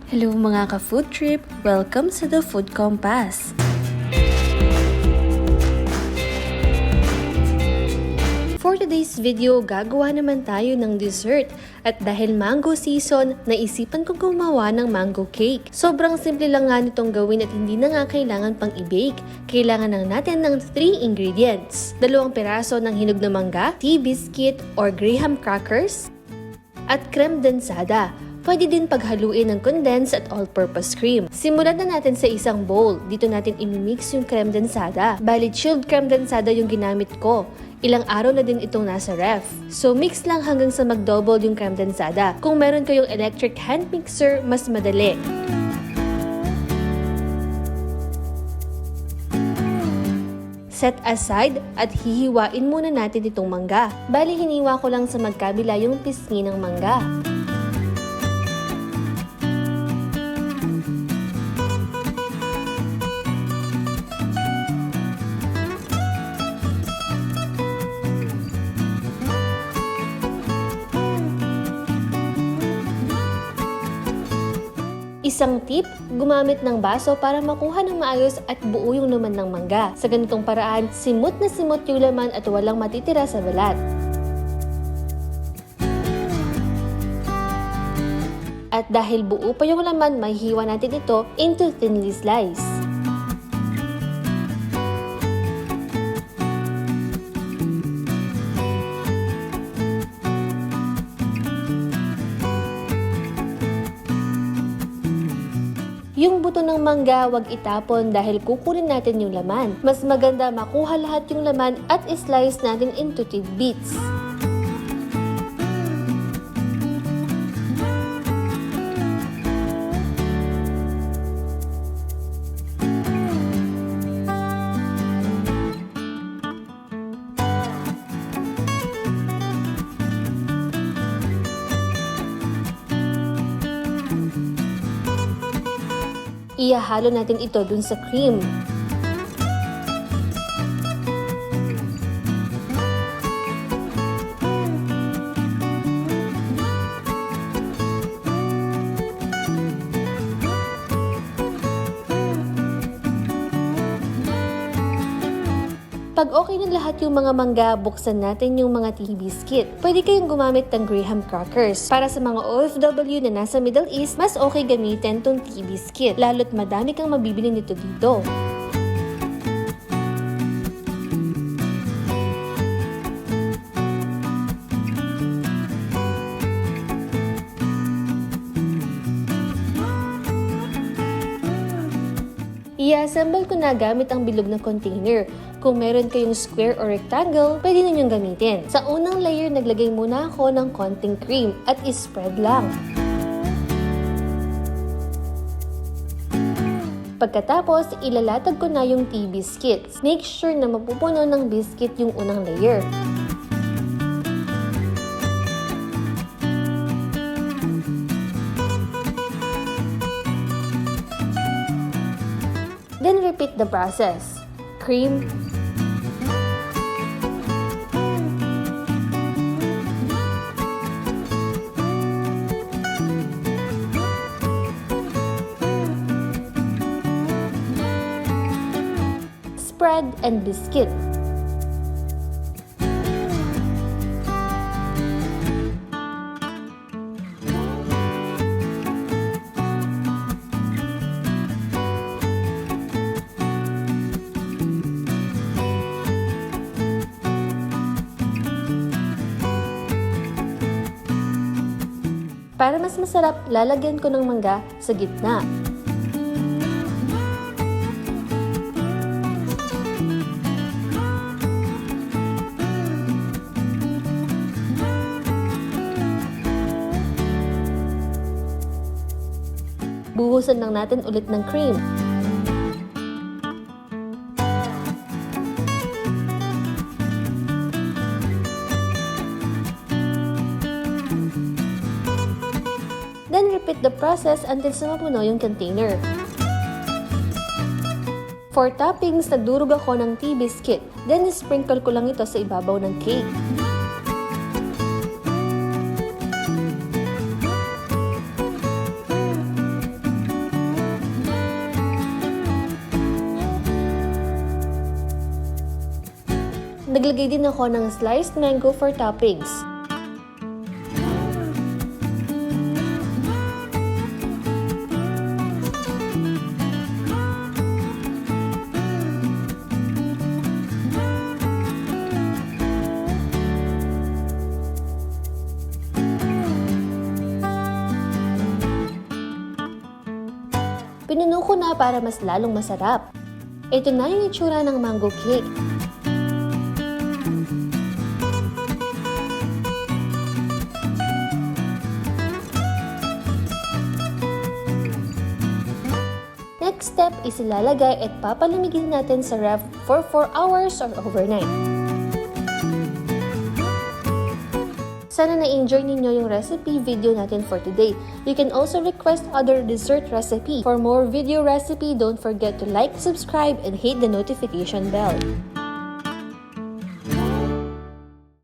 Hello mga ka-food trip! Welcome sa The Food Compass! For today's video, gagawa naman tayo ng dessert. At dahil mango season, naisipan kong gumawa ng mango cake. Sobrang simple lang nga nitong gawin at hindi na nga kailangan pang i-bake. Kailangan lang natin ng 3 ingredients. 2 piraso ng hinog na mangga, tea biscuit or graham crackers, at kremdensada. Pwede din paghaluin ng condensed at all-purpose cream. Simulan na natin sa isang bowl. Dito natin imimix yung kremdensada. Bali, chilled kremdensada yung ginamit ko. Ilang araw na din itong nasa ref. So, mix lang hanggang sa mag-double yung kremdensada. Kung meron kayong electric hand mixer, mas madali. Set aside at hihiwain muna natin itong mangga. Bali, hiniwa ko lang sa magkabila yung pisngi ng mangga. Isang tip, gumamit ng baso para makuha ng maayos at buo yung laman ng mangga. Sa ganitong paraan, simot na simot yung laman at walang matitira sa balat. At dahil buo pa yung laman, mahihiwa natin ito into thinly slice. Yung buto ng mangga, wag itapon dahil kukunin natin yung laman. Mas maganda makuha lahat yung laman at islice natin into tidbits. Ihahalo natin ito dun sa cream. Pag okay na lahat yung mga mangga, buksan natin yung mga tea biscuit. Pwede kayong gumamit ng graham crackers. Para sa mga OFW na nasa Middle East, mas okay gamitin tong tea biscuit. Lalo't madami kang mabibili nito dito. I-assemble ko na gamit ang bilog na container. Kung meron kayong square or rectangle, pwede ninyong gamitin. Sa unang layer, naglagay muna ako ng konting cream at ispread lang. Pagkatapos, ilalatag ko na yung tea biscuits. Make sure na mapupuno ng biscuit yung unang layer. Then repeat the process. Cream, spread, and biscuit. Para mas masarap, lalagyan ko ng mangga sa gitna. Buhusan lang natin ulit ng cream. Then repeat the process until sa mapuno yung container. For toppings, nagdurog ako ng tea biscuit. Then sprinkle ko lang ito sa ibabaw ng cake. Naglagay din ako ng sliced mango for toppings. Pinuno ko na para mas lalong masarap. Ito na yung itsura ng mango cake. Next step is ilalagay at papalamigin natin sa ref for 4 hours or overnight. Sana na-enjoy ninyo yung recipe video natin for today. You can also request other dessert recipe. For more video recipe, don't forget to like, subscribe, and hit the notification bell.